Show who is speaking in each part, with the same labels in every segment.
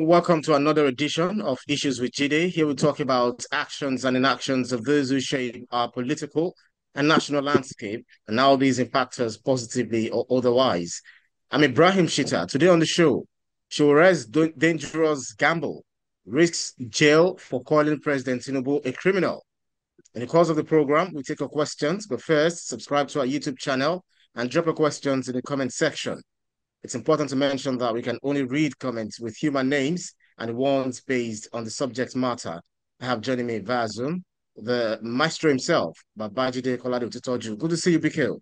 Speaker 1: welcome to another edition of Issues with Jide. Here we talk about actions and inactions of those who shape our political and national landscape and how these impact us positively or otherwise. I'm Ibrahim Shita. Today on the show, Sowore's dangerous gamble risks jail for calling President Tinubu a criminal. In the course of the program, we take your questions, but first, subscribe to our YouTube channel and drop your questions in the comment section. It's important to mention that we can only read comments with human names and ones based on the subject matter. I have joining me via Zoom, the maestro himself, Babajide Kolade Utitoju. Good to see you, BK.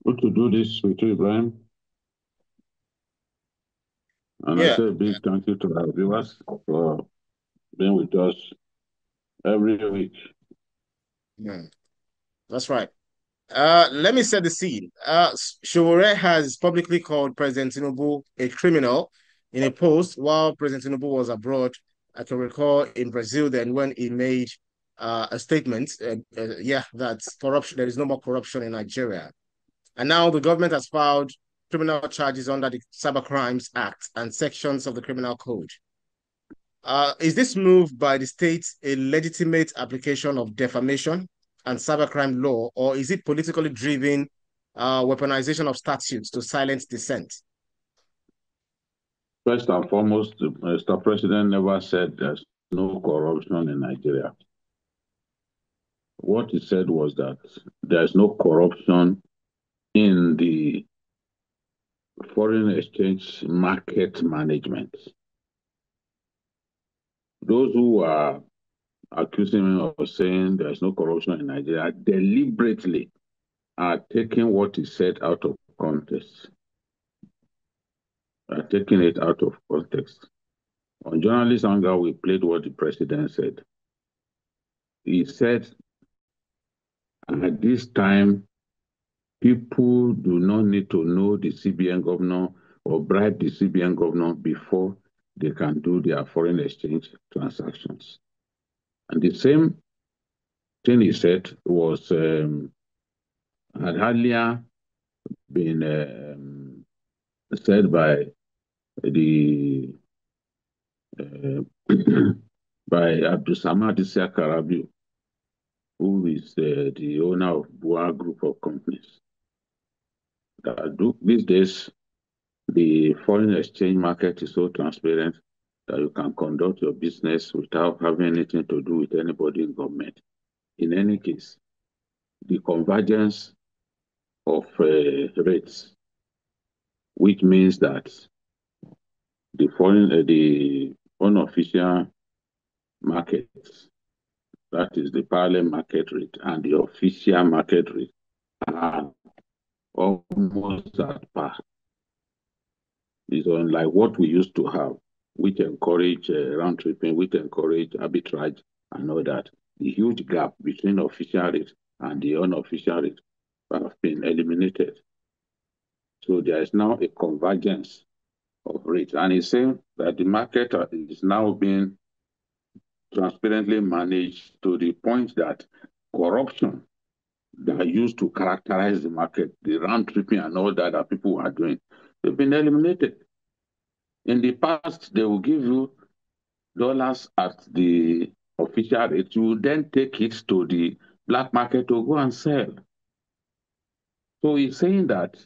Speaker 2: Good to do this with you, Ibrahim. And I say a big thank you to our viewers for being with us every week.
Speaker 1: That's right. Let me set the scene. Sowore has publicly called President Tinubu a criminal in a post while President Tinubu was abroad. I can recall in Brazil then when he made a statement, that corruption, there is no more corruption in Nigeria. And now the government has filed criminal charges under the Cyber Crimes Act and sections of the Criminal Code. Is this move by the state a legitimate application of defamation and cybercrime law, or is it politically driven weaponization of statutes to silence dissent?
Speaker 2: First and foremost, Mr. President never said there's no corruption in Nigeria. What he said was that there's no corruption in the foreign exchange market management. Those who are accusing him of saying there's no corruption in Nigeria deliberately are taking what he said out of context. Are taking it out of context. On Journalist Anger, we played what the president said. He said, at this time, people do not need to know the CBN governor or bribe the CBN governor before they can do their foreign exchange transactions. And the same thing he said was had earlier been said by the by Abdulsamad Karabi, who is the owner of Bua Group of Companies. These days, the foreign exchange market is so transparent that you can conduct your business without having anything to do with anybody in government. In any case, the convergence of rates, which means that the unofficial markets, that is the parallel market rate, and the official market rate are almost at par. It's unlike what we used to have, which encourage round tripping, which encourage arbitrage and all that. The huge gap between official rate and the unofficial rate have been eliminated. So there is now a convergence of rates. And he's saying that the market is now being transparently managed to the point that corruption that used to characterize the market, the round tripping and all that people are doing, they've been eliminated. In the past, they will give you dollars at the official rate. You will then take it to the black market to go and sell. So he's saying that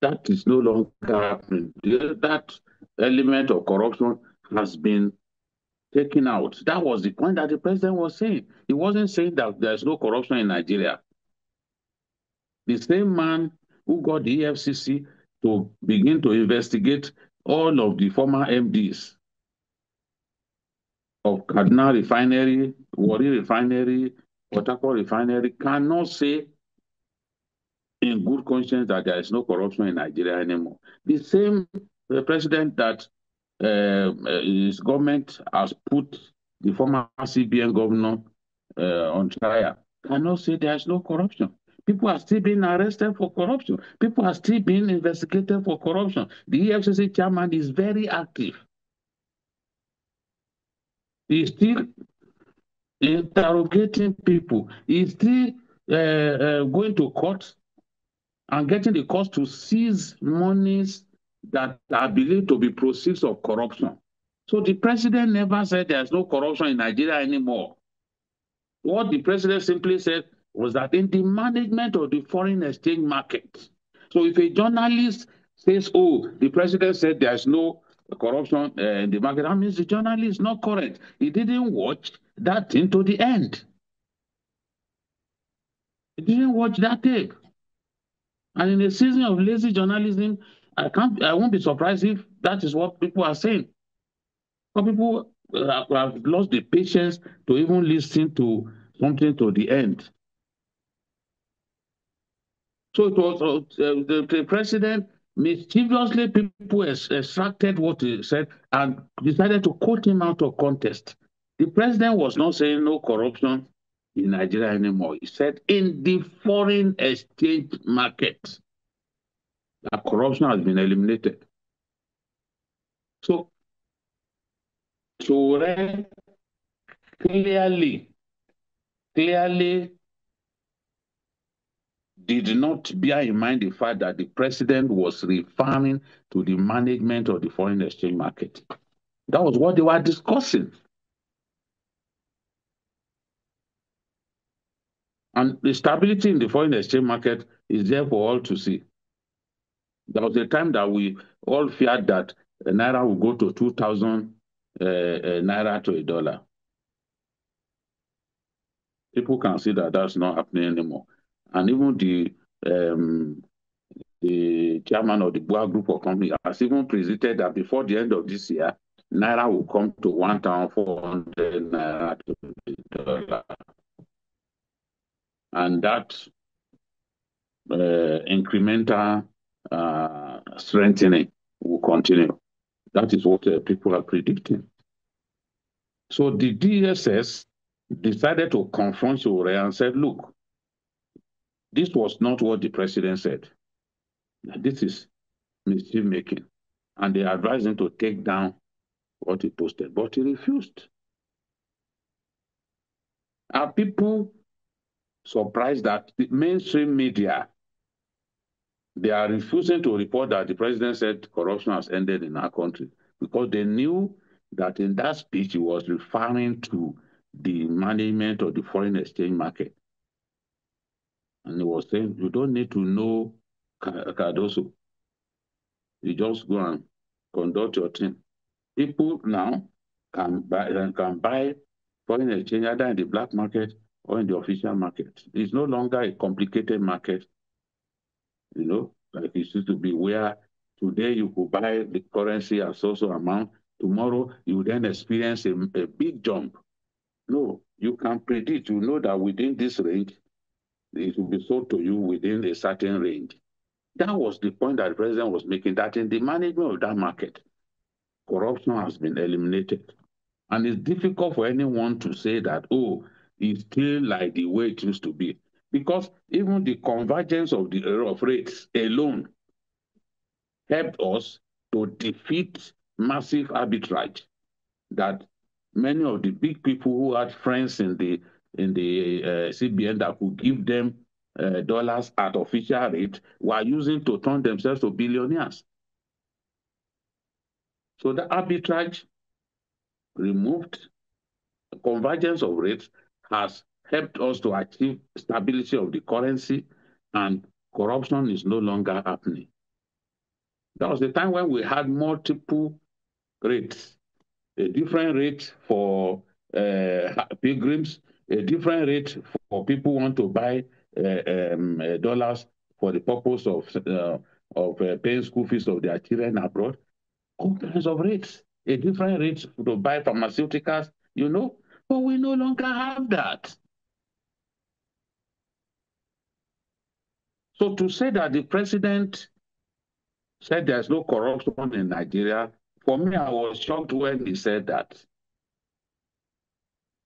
Speaker 2: that is no longer happening. That element of corruption has been taken out. That was the point that the president was saying. He wasn't saying that there's no corruption in Nigeria. The same man who got the EFCC to begin to investigate all of the former MDs of Kaduna Refinery, Warri Refinery, Port Harcourt Refinery cannot say in good conscience that there is no corruption in Nigeria anymore. The same president that his government has put the former CBN governor on trial cannot say there is no corruption. People are still being arrested for corruption. People are still being investigated for corruption. The EFCC chairman is very active. He's still interrogating people. He's still going to court and getting the court to seize monies that are believed to be proceeds of corruption. So the president never said there's no corruption in Nigeria anymore. What the president simply said was that in the management of the foreign exchange market. So if a journalist says, oh, the president said there's no corruption in the market, that means the journalist is not correct. He didn't watch that thing to the end. He didn't watch that tape. And in a season of lazy journalism, I won't be surprised if that is what people are saying. Some people have lost the patience to even listen to something to the end. So it was the president mischievously people extracted what he said and decided to quote him out of context. The president was not saying no corruption in Nigeria anymore. He said in the foreign exchange market that corruption has been eliminated. So Sowore clearly did not bear in mind the fact that the president was referring to the management of the foreign exchange market. That was what they were discussing. And the stability in the foreign exchange market is there for all to see. There was a time that we all feared that Naira would go to 2,000 Naira to a dollar. People can see that that's not happening anymore. And even the chairman of the Boa Group of Companies has even predicted that before the end of this year, Naira will come to 1,400 Naira to the dollar. And that incremental strengthening will continue. That is what people are predicting. So the DSS decided to confront Sowore and said, look, this was not what the president said. This is mischief making. And they advised him to take down what he posted, but he refused. Are people surprised that the mainstream media, they are refusing to report that the president said corruption has ended in our country because they knew that in that speech he was referring to the management of the foreign exchange market. And he was saying, you don't need to know Cardoso. You just go and conduct your thing. People now can buy foreign exchange either in the black market or in the official market. It's no longer a complicated market, like it used to be, where today you could buy the currency at so amount, tomorrow you then experience a big jump. No, you can predict, you know that within this range, it will be sold to you within a certain range. That was the point that the president was making, that in the management of that market, corruption has been eliminated. And it's difficult for anyone to say that, oh, it's still like the way it used to be. Because even the convergence of the of rates alone helped us to defeat massive arbitrage that many of the big people who had friends in the CBN that could give them dollars at official rate were using to turn themselves to billionaires. So the arbitrage removed, convergence of rates has helped us to achieve stability of the currency, and corruption is no longer happening. That was the time when we had multiple rates, a different rate for pilgrims, a different rate for people who want to buy dollars for the purpose of paying school fees of their children abroad, all kinds of rates, a different rate to buy pharmaceuticals, but we no longer have that. So to say that the president said there's no corruption in Nigeria, for me, I was shocked when he said that,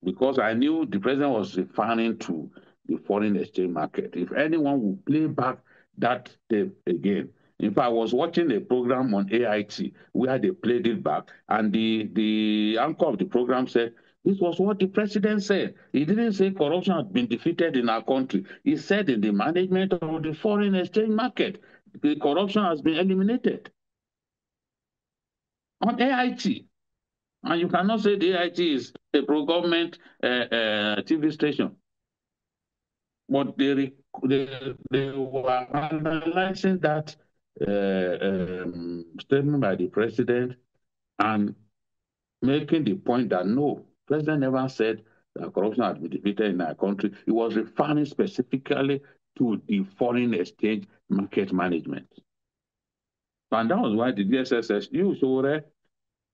Speaker 2: because I knew the president was referring to the foreign exchange market. If anyone would play back that tape again. In fact, I was watching a program on AIT where they played it back, and the anchor of the program said, this was what the president said. He didn't say corruption had been defeated in our country. He said in the management of the foreign exchange market, the corruption has been eliminated. on AIT. And you cannot say the AIT is a pro-government TV station. But they were analyzing that statement by the president and making the point that no, president never said that corruption had been defeated in our country. He was referring specifically to the foreign exchange market management. And that was why the DSS says, you, Sowore,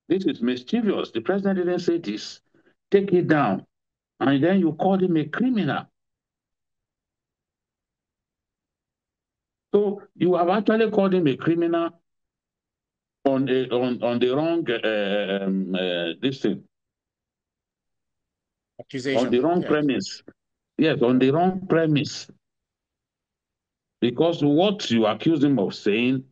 Speaker 2: this is mischievous. The president didn't say this. Take it down. And then you called him a criminal. So you have actually called him a criminal on the wrong this thing, on
Speaker 1: Accusation.
Speaker 2: the wrong
Speaker 1: Yeah.
Speaker 2: premise. Yes, on
Speaker 1: Yeah.
Speaker 2: the wrong premise. Because what you accuse him of saying,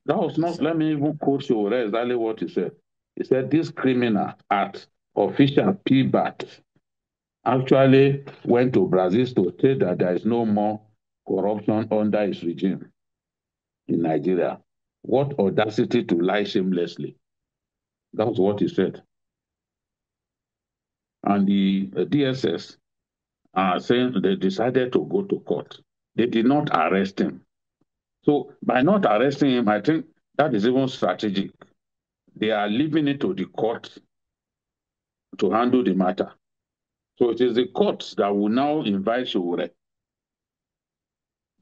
Speaker 2: that was not,
Speaker 1: So,
Speaker 2: let me even quote you exactly what he said. He said, this criminal at official PBAT actually went to Brazil to state that there is no more corruption under his regime in Nigeria. What audacity to lie shamelessly. That was what he said. And the DSS are saying they decided to go to court. They did not arrest him. So by not arresting him, I think that is even strategic. They are leaving it to the court to handle the matter. So it is the courts that will now invite Sowore.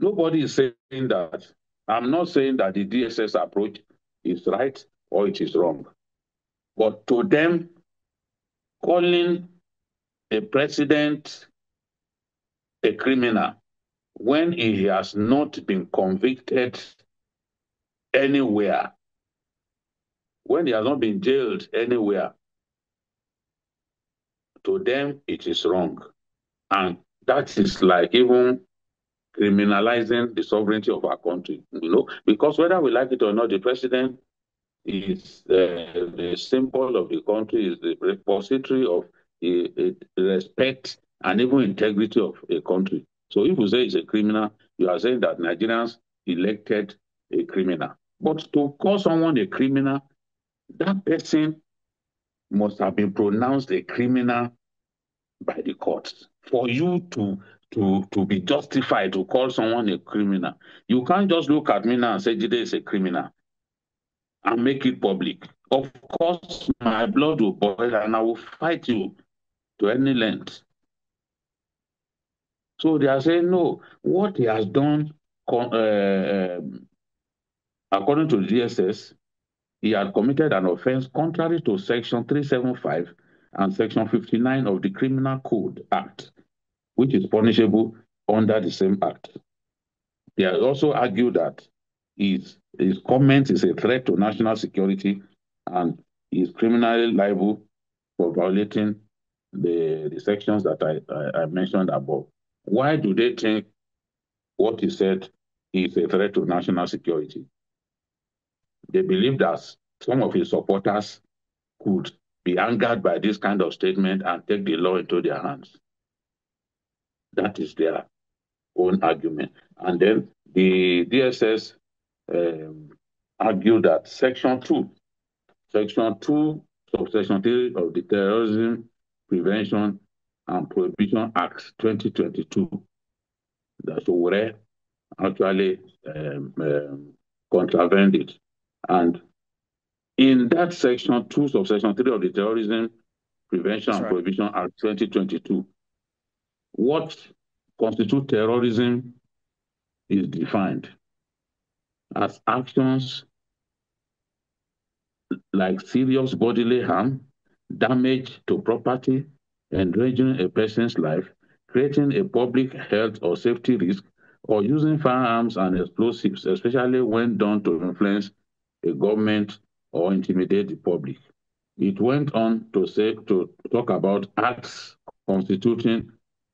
Speaker 2: Nobody is saying that. I'm not saying that the DSS approach is right or it is wrong. But to them, calling a president a criminal when he has not been convicted anywhere, when he has not been jailed anywhere, to them it is wrong. And that is like even criminalizing the sovereignty of our country, because whether we like it or not, the president is the symbol of the country, is the repository of the respect and even integrity of a country. So if you say it's a criminal, you are saying that Nigerians elected a criminal. But to call someone a criminal, that person must have been pronounced a criminal by the courts for you to be justified to call someone a criminal. You can't just look at me now and say Jide is a criminal and make it public. Of course, my blood will boil and I will fight you to any length. So they are saying, no, what he has done, according to the DSS, he had committed an offense contrary to Section 375 and Section 59 of the Criminal Code Act, which is punishable under the same act. They also argue that his comment is a threat to national security and is criminally liable for violating the sections that I mentioned above. Why do they think what he said is a threat to national security? They believe that some of his supporters could be angered by this kind of statement and take the law into their hands. That is their own argument. And then the DSS argue that Section 2, Subsection 3 of the Terrorism Prevention and Prohibition Act 2022, that Sowore actually contravened it. And in that Section 2, Subsection 3 of the Terrorism Prevention and Prohibition Act 2022, what constitutes terrorism is defined as actions like serious bodily harm, damage to property, endangering a person's life, creating a public health or safety risk, or using firearms and explosives, especially when done to influence a government or intimidate the public. It went on to talk about acts constituting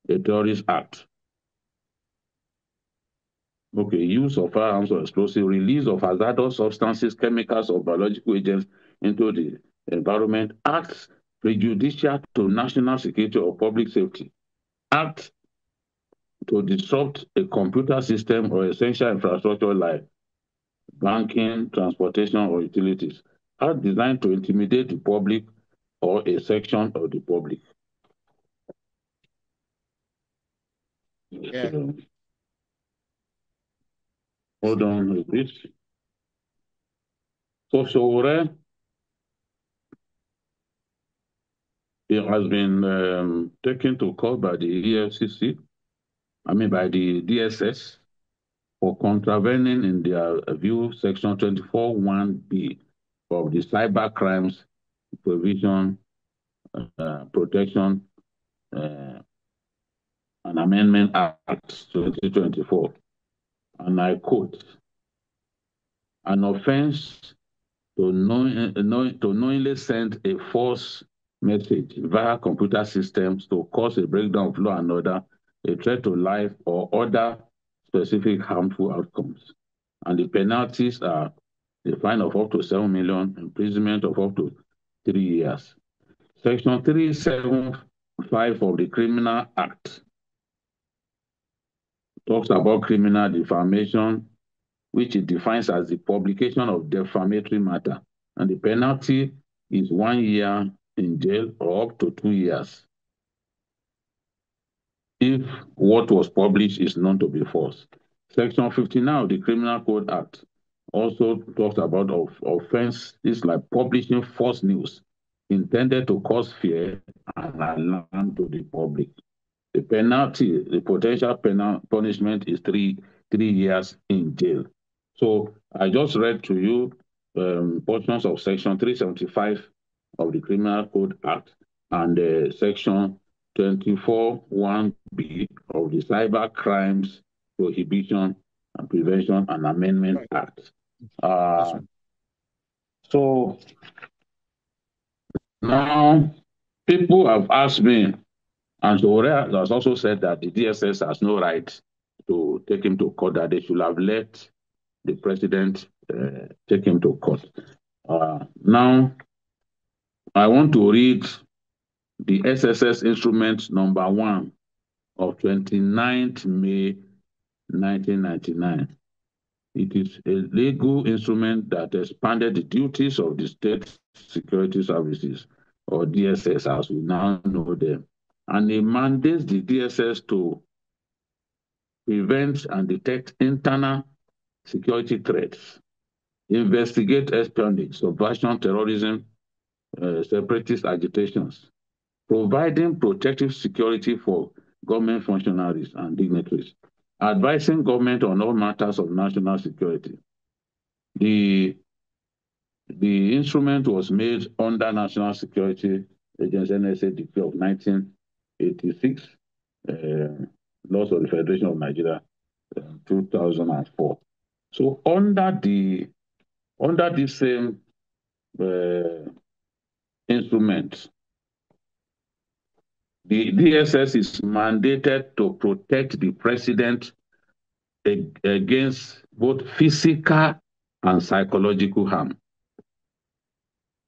Speaker 2: a terrorist act. Okay, use of firearms or explosive, release of hazardous substances, chemicals, or biological agents into the environment, acts prejudicial to national security or public safety, act to disrupt a computer system or essential infrastructure like banking, transportation, or utilities, are designed to intimidate the public or a section of the public.
Speaker 1: Yeah.
Speaker 2: So, hold on a bit. So Sowore, it has been taken to court by the EFCC, by the DSS, for contravening in their view Section 24(1)(b) of the Cyber Crimes Provision Protection and Amendment Act 2024. And I quote, an offense to knowingly send a false message via computer systems to cause a breakdown of law and order, a threat to life, or other specific harmful outcomes. And the penalties are the fine of up to 7 million, imprisonment of up to 3 years. Section 375 of the Criminal Act talks about criminal defamation, which it defines as the publication of defamatory matter. And the penalty is 1 year in jail or up to 2 years if what was published is known to be false. Section 59 of the Criminal Code Act also talks about offenses like publishing false news intended to cause fear and alarm to the public. The penalty, the potential punishment is three years in jail. So I just read to you portions of Section 375 of the Criminal Code Act and Section 24(1)(b) of the Cyber Crimes Prohibition and Prevention and Amendment
Speaker 1: Right.
Speaker 2: Act.
Speaker 1: Right.
Speaker 2: So now people have asked me, and Sowore has also said that the DSS has no right to take him to court, that they should have let the president take him to court. Now, I want to read the SSS instrument number 1 of 29th May 1999. It is a legal instrument that expanded the duties of the State Security Services, or DSS as we now know them, and it mandates the DSS to prevent and detect internal security threats, investigate espionage, subversion, terrorism, separatist agitations, providing protective security for government functionaries and dignitaries, advising government on all matters of national security. The instrument was made under National Security Agency NSA Decree of 1986, Laws of the Federation of Nigeria, 2004. So under this same instrument, the DSS is mandated to protect the president against both physical and psychological harm.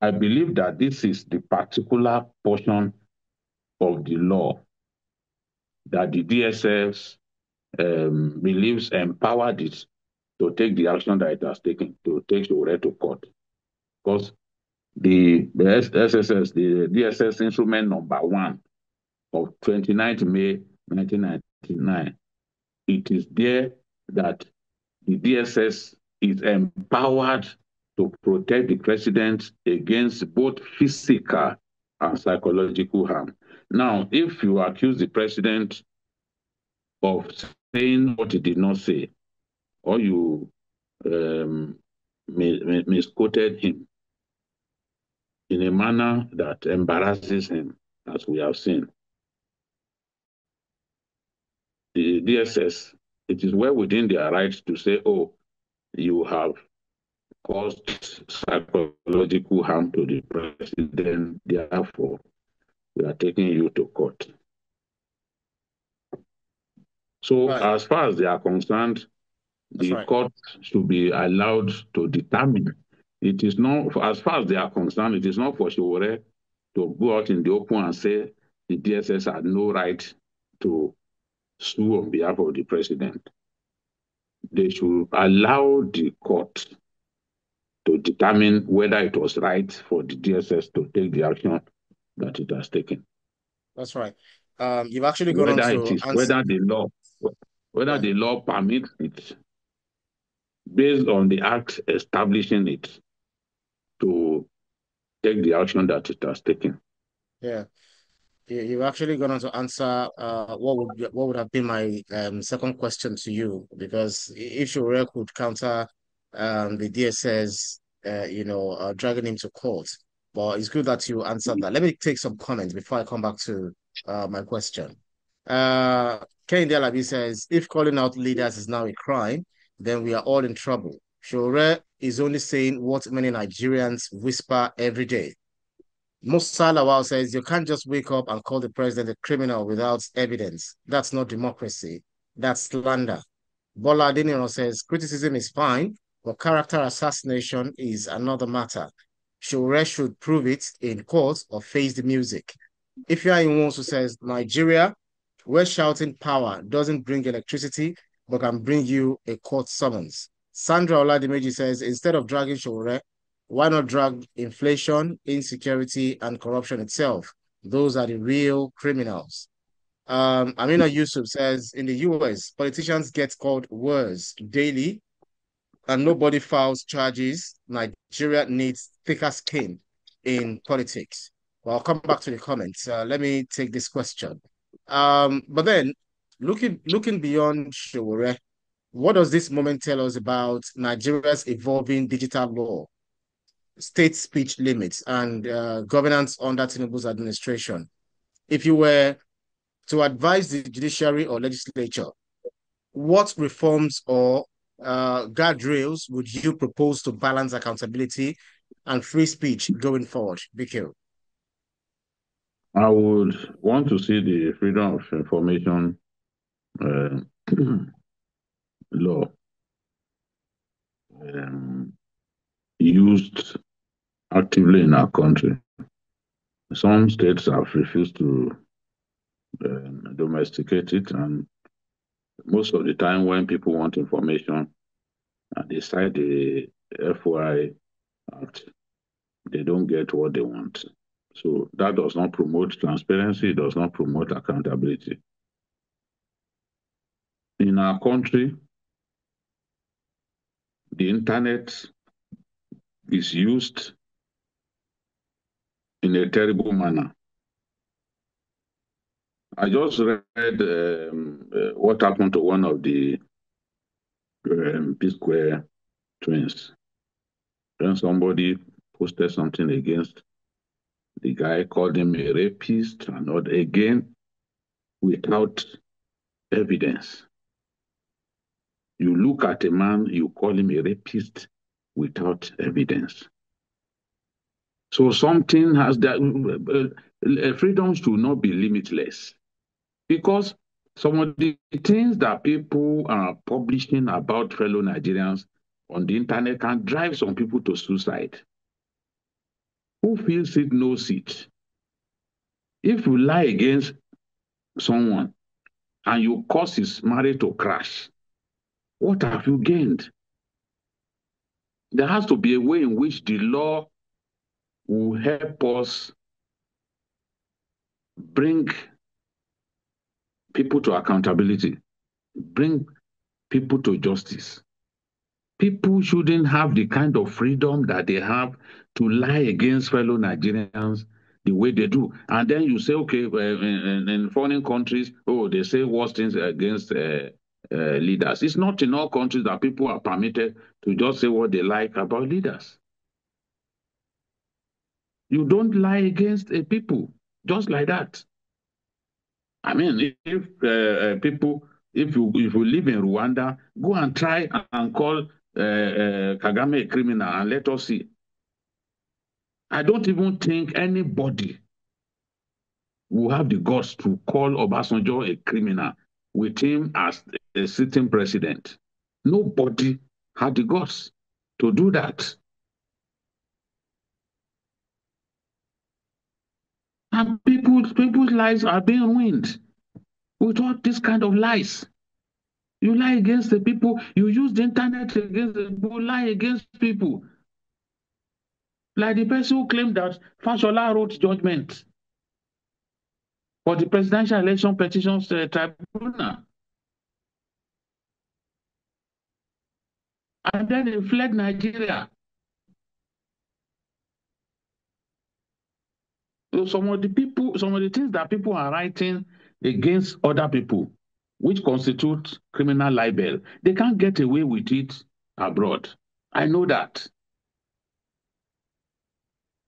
Speaker 2: I believe that this is the particular portion of the law that the DSS believes empowered it to take the action that it has taken, to take Sowore to court. Because the SSS, the DSS instrument number 1 of 29th May 1999, it is there that the DSS is empowered to protect the president against both physical and psychological harm. Now, if you accuse the president of saying what he did not say, or you misquoted him in a manner that embarrasses him, as we have seen, the DSS, it is well within their rights to say, oh, you have caused psychological harm to the president, therefore, we are taking you to court. So,
Speaker 1: Right.
Speaker 2: as far as they are concerned, the court should be allowed to determine. It is not, as far as they are concerned, it is not for Sowore to go out in the open and say the DSS had no right to sue on behalf of the president. They should allow the court to determine whether it was right for the DSS to take the action that it has taken.
Speaker 1: That's right. You've actually gone on
Speaker 2: Whether it
Speaker 1: to
Speaker 2: is
Speaker 1: answer.
Speaker 2: whether
Speaker 1: Yeah,
Speaker 2: the law permits it based on the act establishing it to take the action that it has taken.
Speaker 1: yeah. You've actually gone on to answer what would have been my second question to you, because if Sowore could counter the DSS, dragging him to court, but it's good that you answered that. Let me take some comments before I come back to my question. Kehinde Alabi says, if calling out leaders is now a crime, then we are all in trouble. Sowore is only saying what many Nigerians whisper every day. Musa Lawal says you can't just wake up and call the president a criminal without evidence. That's not democracy. That's slander. Bola Adeniro says criticism is fine, but character assassination is another matter. Sowore should prove it in court or face the music. Ifeanyi Nwosu says Nigeria, where shouting power doesn't bring electricity, but can bring you a court summons. Sandra Oladimeji says instead of dragging Sowore, why not drag inflation, insecurity, and corruption itself? Those are the real criminals. Amina Yusuf says in the US, politicians get called words daily and nobody files charges. Nigeria needs thicker skin in politics. Well, I'll come back to the comments. Let me take this question. But then, looking beyond Sowore, what does this moment tell us about Nigeria's evolving digital law, state speech limits, and governance under Tinubu's administration? If you were to advise the judiciary or legislature, what reforms or guardrails would you propose to balance accountability and free speech going forward, BQ?
Speaker 2: I would want to see the freedom of information uh, law um, used actively in our country. Some states have refused to domesticate it, and most of the time, when people want information and they cite the FY Act, they don't get what they want. So that does not promote transparency, it does not promote accountability. In our country, the internet is used in a terrible manner. I just read what happened to one of the P-Square twins. When somebody posted something against the guy, called him a rapist, and not again, without evidence. You look at a man, you call him a rapist without evidence. So something has that. Freedom should not be limitless, because some of the things that people are publishing about fellow Nigerians on the internet can drive some people to suicide. Who feels it knows it. If you lie against someone and you cause his marriage to crash, what have you gained? There has to be a way in which the law will help us bring people to accountability, bring people to justice. People shouldn't have the kind of freedom that they have to lie against fellow Nigerians the way they do. And then you say, okay, in foreign countries, oh, they say worse things against leaders. It's not in all countries that people are permitted to just say what they like about leaders. You don't lie against a people just like that. I mean, if people, if you live in Rwanda, go and try and call Kagame a criminal and let us see. I don't even think anybody will have the guts to call Obasanjo a criminal with him as a sitting president. Nobody had the guts to do that. And people's lives are being ruined with all this kind of lies. You lie against the people, you use the internet against the people, lie against people. Like the person who claimed that Fashola wrote judgment for the Presidential Election Petitions Tribunal. And then he fled Nigeria. So some of the things that people are writing against other people, which constitute criminal libel, they can't get away with it abroad. I know that.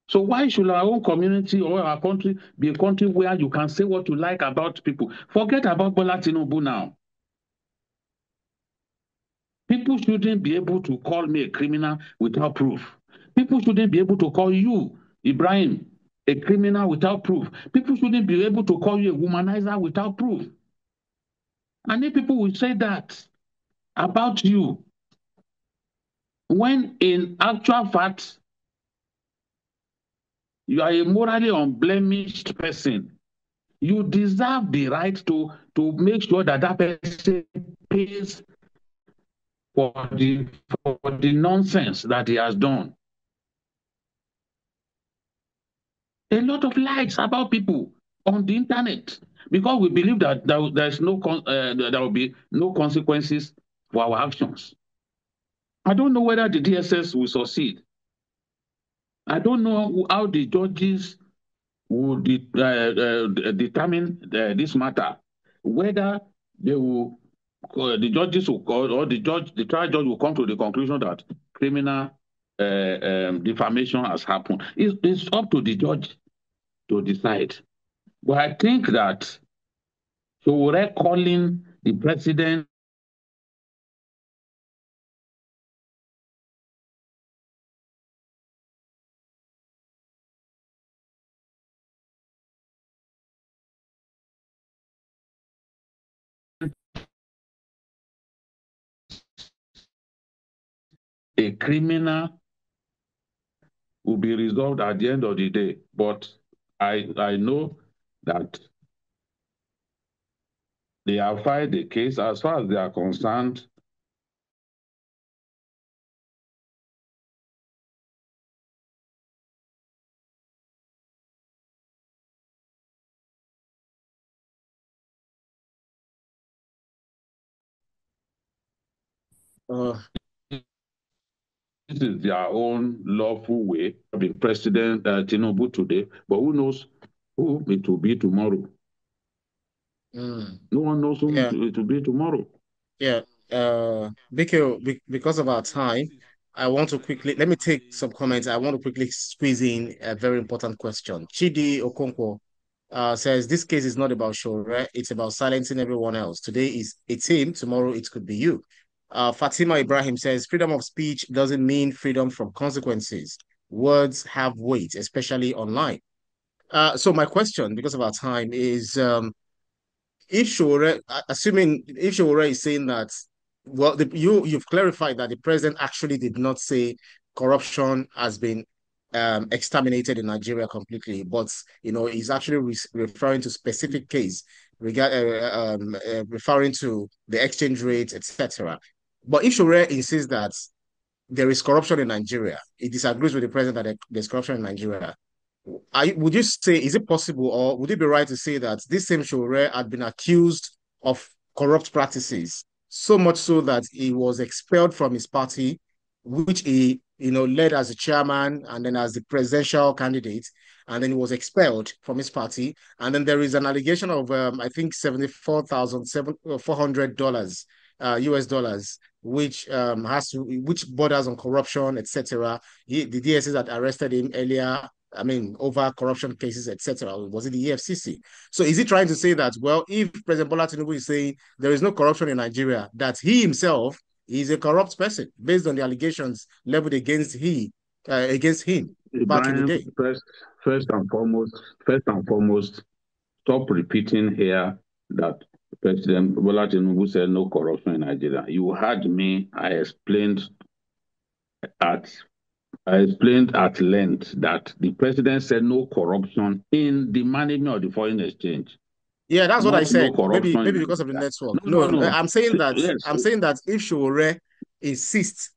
Speaker 2: So why should our own community or our country be a country where you can say what you like about people? Forget about Bola Tinubu now. People shouldn't be able to call me a criminal without proof. People shouldn't be able to call you, Ibrahim, a criminal without proof. People shouldn't be able to call you a womanizer without proof. And if people will say that about you, when in actual fact, you are a morally unblemished person, you deserve the right to make sure that that person pays for the nonsense that he has done. A lot of lies about people on the internet because we believe that there's there will be no consequences for our actions. I don't know whether the DSS will succeed. I don't know how the judges will determine this matter, whether they will, the judges will call, or the trial judge will come to the conclusion that criminal defamation has happened. It's up to the judge to decide. But I think that Sowore calling the president a criminal will be resolved at the end of the day. But I know that they have filed the case. As far as they are concerned, this is their own lawful way of the President Tinubu today, but who knows who it will be tomorrow? No one knows who
Speaker 1: Yeah,
Speaker 2: it will be tomorrow.
Speaker 1: yeah. Because of our time, I want to quickly let me take some comments. I want to quickly squeeze in a very important question. Chidi Okonkwo says this case is not about Sowore, it's about silencing everyone else. Today is it's him, tomorrow it could be you. Fatima Ibrahim says freedom of speech doesn't mean freedom from consequences. Words have weight, especially online. So my question, because of our time, is if Sowore, assuming if Sowore is saying that, well, you've clarified that the president actually did not say corruption has been exterminated in Nigeria completely, but he's actually referring to specific case referring to the exchange rate, etc. But if Sowore insists that there is corruption in Nigeria, he disagrees with the president that there's corruption in Nigeria. Would you say, is it possible, or would it be right to say that this same Sowore had been accused of corrupt practices, so much so that he was expelled from his party, which he, led as a chairman and then as the presidential candidate, and then he was expelled from his party, and then there is an allegation of, I think, $74,400 US dollars, which borders on corruption, etc. The DSS had arrested him earlier, I mean, over corruption cases, etc. Was it the EFCC? So is he trying to say that, well, if President Bola Tinubu is saying there is no corruption in Nigeria, that he himself is a corrupt person based on the allegations leveled against him back in the
Speaker 2: Brian,
Speaker 1: day?
Speaker 2: first and foremost, stop repeating here that President Bola Tinubu said no corruption in Nigeria. You heard me. At I explained at length that the president said no corruption in the management of the foreign exchange,
Speaker 1: Yeah, that's what I
Speaker 2: not no
Speaker 1: said. Maybe
Speaker 2: corruption in
Speaker 1: because of the
Speaker 2: Nigeria.
Speaker 1: network.
Speaker 2: No,
Speaker 1: No,
Speaker 2: no, no.
Speaker 1: I'm saying that
Speaker 2: Yes,
Speaker 1: I'm saying that if Sowore insists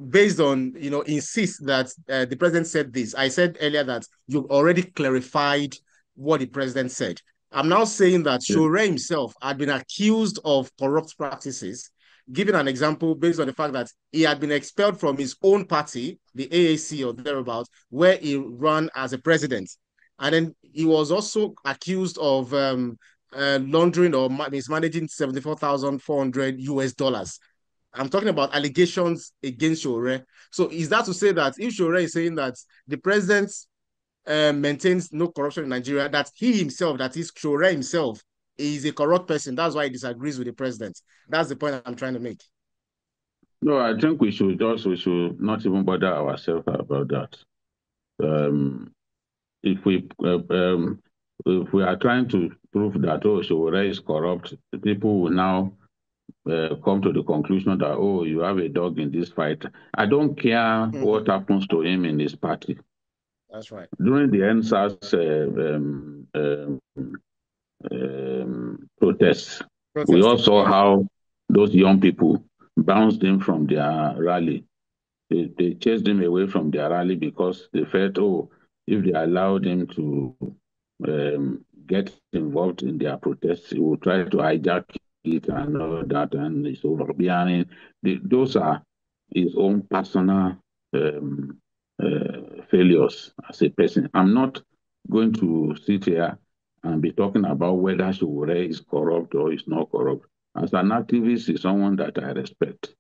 Speaker 1: based on, insist that the president said this. I said earlier that you've already clarified what the president said. I'm now saying that
Speaker 2: Yeah.
Speaker 1: Sowore himself had been accused of corrupt practices, giving an example based on the fact that he had been expelled from his own party, the AAC or thereabouts, where he ran as a president. And then he was also accused of laundering or mismanaging 74,400 US dollars. I'm talking about allegations against Sowore. So is that to say that if Sowore is saying that the president maintains no corruption in Nigeria, that he himself, that is Sowore himself, is a corrupt person? That's why he disagrees with the president. That's the point I'm trying to make.
Speaker 2: No, I think we should not even bother ourselves about that. Um, if we uh, um, if we are trying to prove that Sowore is corrupt, people will now come to the conclusion that you have a dog in this fight. I don't care what happens to him in his party.
Speaker 1: That's right.
Speaker 2: During the NSAS protests, we all
Speaker 1: Protesting,
Speaker 2: saw
Speaker 1: yeah.
Speaker 2: how those young people bounced him from their rally. They chased him away from their rally because they felt, if they allowed him to get involved in their protests, he would try to hijack it and all that, and it's over. Those are his own personal failures as a person. I'm not going to sit here and be talking about whether Sowore is corrupt or is not corrupt. As an activist, he's someone that I respect.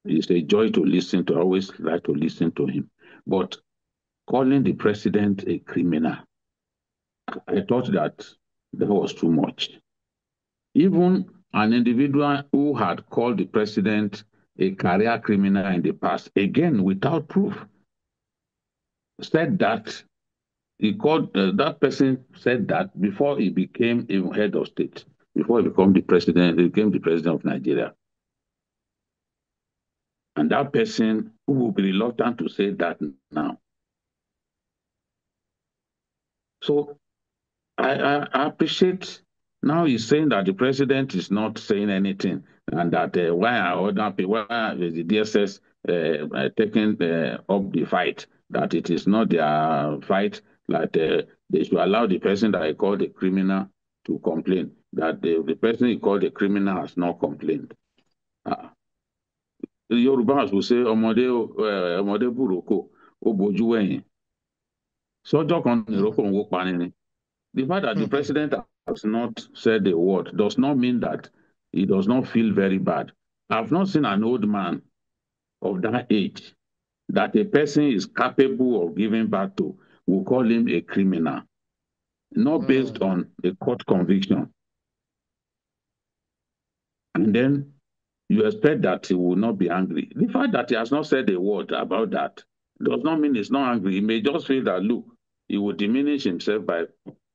Speaker 2: It's a joy to listen to, I always like to listen to him. But calling the president a criminal, I thought that was too much. Even an individual who had called the president a career criminal in the past, again without proof, said that that person said that before he became even head of state, before he became the president of Nigeria. And that person who will be reluctant to say that now. So I appreciate now he's saying that the president is not saying anything and that why are the DSS taking up the fight, that it is not their fight, that they should allow the person that I called a criminal to complain, that the person he called a criminal has not complained. The Yorubas will say, ọmọdé burúkú, ó bojú wẹ̀yìn. Sọ́jọ́ kan nìrókò ń wó pani ni. The fact that the president has not said a word does not mean that he does not feel very bad. I've not seen an old man of that age that a person is capable of giving back to will call him a criminal, not based on a court conviction. And then you expect that he will not be angry. The fact that he has not said a word about that does not mean he's not angry. He may just feel that, look, he will diminish himself by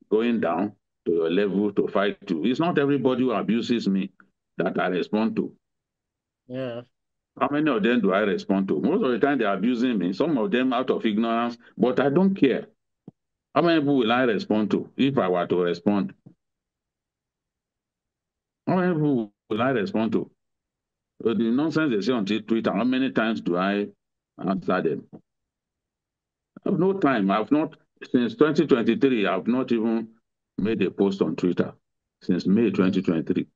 Speaker 2: going down to your level to fight you. It's not everybody who abuses me that I respond to.
Speaker 1: Yeah.
Speaker 2: How many of them do I respond to? Most of the time they're abusing me, some of them out of ignorance, but I don't care. How many people will I respond to if I were to respond? How many people will I respond to? The nonsense they say on Twitter, how many times do I answer them? I have no time. I've not, since 2023, I've not even made a post on Twitter since May 2023.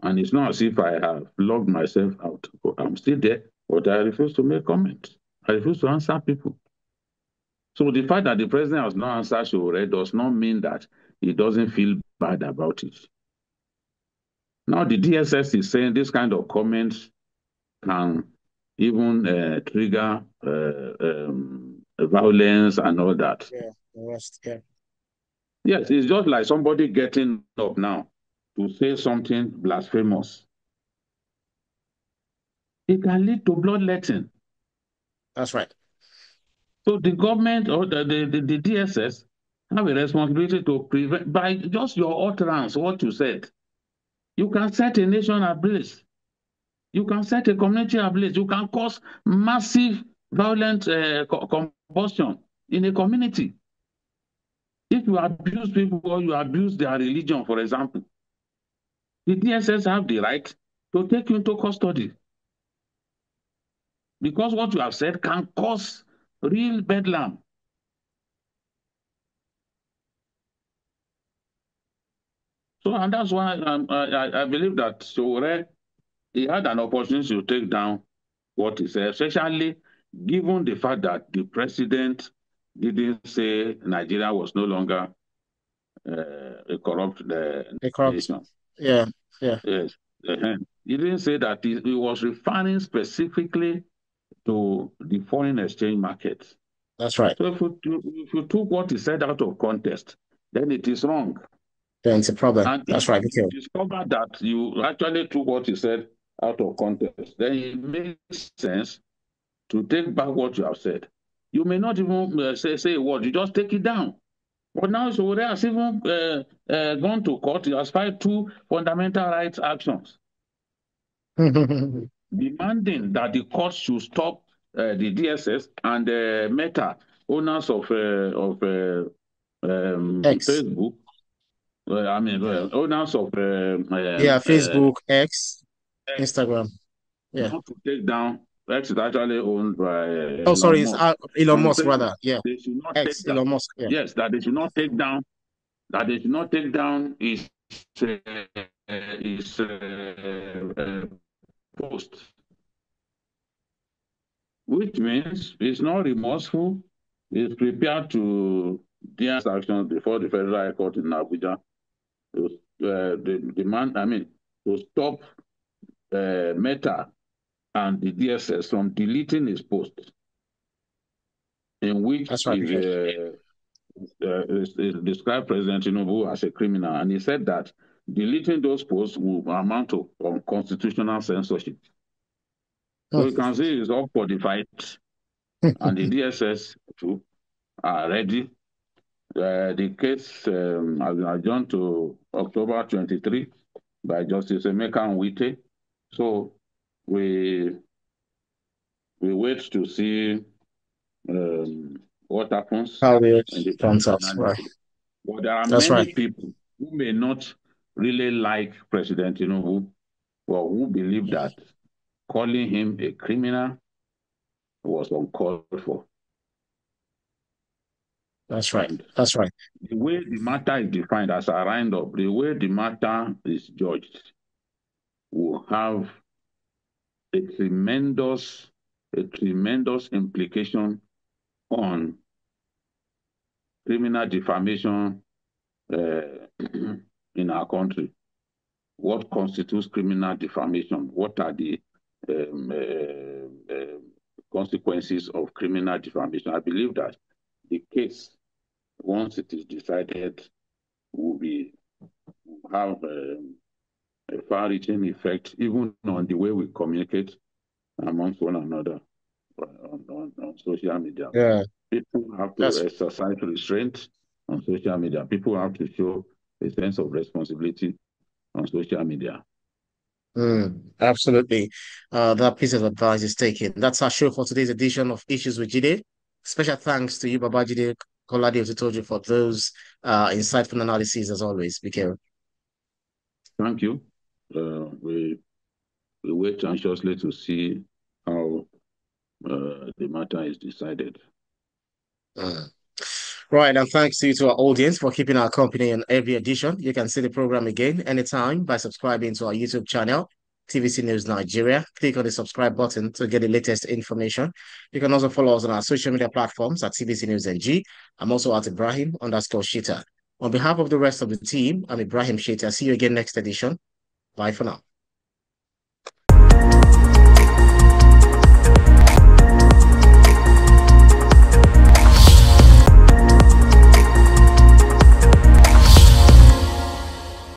Speaker 2: And it's not as if I have logged myself out. I'm still there, but I refuse to make comments. I refuse to answer people. So the fact that the president has not answered Sowore does not mean that he doesn't feel bad about it. Now the DSS is saying this kind of comments can even trigger violence and all that.
Speaker 1: Yeah, the rest, yeah.
Speaker 2: Yes, it's just like somebody getting up now to say something blasphemous. It can lead to bloodletting.
Speaker 1: That's right.
Speaker 2: So the government or the DSS have a responsibility to prevent, by just your utterance, what you said. You can set a nation ablaze. You can set a community ablaze. You can cause massive violent combustion in a community. If you abuse people or you abuse their religion, for example, the DSS have the right to take you into custody. because what you have said can cause real bedlam. So, and that's why I believe that Sowore, he had an opportunity to take down what he said, especially given the fact that the president didn't say Nigeria was no longer a corrupt
Speaker 1: The corrupt.
Speaker 2: nation.
Speaker 1: Yeah, yeah,
Speaker 2: Yes. He didn't say that. He was referring specifically to the foreign exchange market.
Speaker 1: that's right.
Speaker 2: So if you took what he said out of context, then it is wrong.
Speaker 1: Then it's a problem.
Speaker 2: And if
Speaker 1: That's right,
Speaker 2: you
Speaker 1: Mikhail.
Speaker 2: discover that you actually took what he said out of context, then it makes sense to take back what you have said. You may not even say a word, you just take it down. But now Sowore has even gone to court. He has filed two fundamental rights actions, demanding that the court should stop the DSS and Meta, owners of
Speaker 1: X.
Speaker 2: Facebook. I mean, owners of
Speaker 1: Yeah, Facebook, X, Instagram. Yeah.
Speaker 2: not to take down. X is actually owned by
Speaker 1: Oh,
Speaker 2: Elon
Speaker 1: sorry, it's
Speaker 2: Musk.
Speaker 1: Elon
Speaker 2: So I'm
Speaker 1: Musk
Speaker 2: saying
Speaker 1: rather. Yeah,
Speaker 2: they should not
Speaker 1: X,
Speaker 2: take down.
Speaker 1: Elon Musk. Yeah,
Speaker 2: Yes, that they should not take down. That they should not take down uh, his post, which means he's not remorseful. He's prepared to denounce actions before the Federal High Court in Abuja to demand, I mean, to stop Meta and the DSS from deleting his post in which
Speaker 1: that's right, Mikhail.
Speaker 2: he described President Tinubu as a criminal. And he said that deleting those posts will amount to unconstitutional censorship. So
Speaker 1: Hmm.
Speaker 2: you can see he's up for the fight, and the DSS too are ready. The case has been adjourned to October 23 by Justice Emeka Nwite. So we we wait to see what happens
Speaker 1: How it
Speaker 2: in the
Speaker 1: turns
Speaker 2: final
Speaker 1: out. Right.
Speaker 2: analysis. But there are
Speaker 1: That's
Speaker 2: many
Speaker 1: right.
Speaker 2: people who may not really like President Tinubu, or who believe that calling him a criminal was uncalled for.
Speaker 1: That's right.
Speaker 2: And
Speaker 1: That's right.
Speaker 2: the way the matter is defined as a round up, the way the matter is judged, will have a tremendous, implication on criminal defamation uh, in our country. What constitutes criminal defamation? What are the consequences of criminal defamation? I believe that the case, once it is decided, will be will have a far-reaching effect even on the way we communicate amongst one another on social media.
Speaker 1: Yeah.
Speaker 2: People have to
Speaker 1: That's
Speaker 2: exercise restraint on social media. People have to show a sense of responsibility on social media.
Speaker 1: absolutely. That piece of advice is taken. That's our show for today's edition of Issues with Jide. Special thanks to you, Baba Jide Kolade Ototoju, for those insightful analyses as always, Mikhail.
Speaker 2: Thank you. We wait anxiously to see how the matter is decided.
Speaker 1: Mm. Right, and thanks to our audience for keeping our company in every edition. You can see the program again anytime by subscribing to our YouTube channel, TVC News Nigeria. Click on the subscribe button to get the latest information. You can also follow us on our social media platforms at TVC News NG. I'm also at Ibrahim_Shita. On behalf of the rest of the team, I'm Ibrahim Shita. See you again next edition. Bye for now.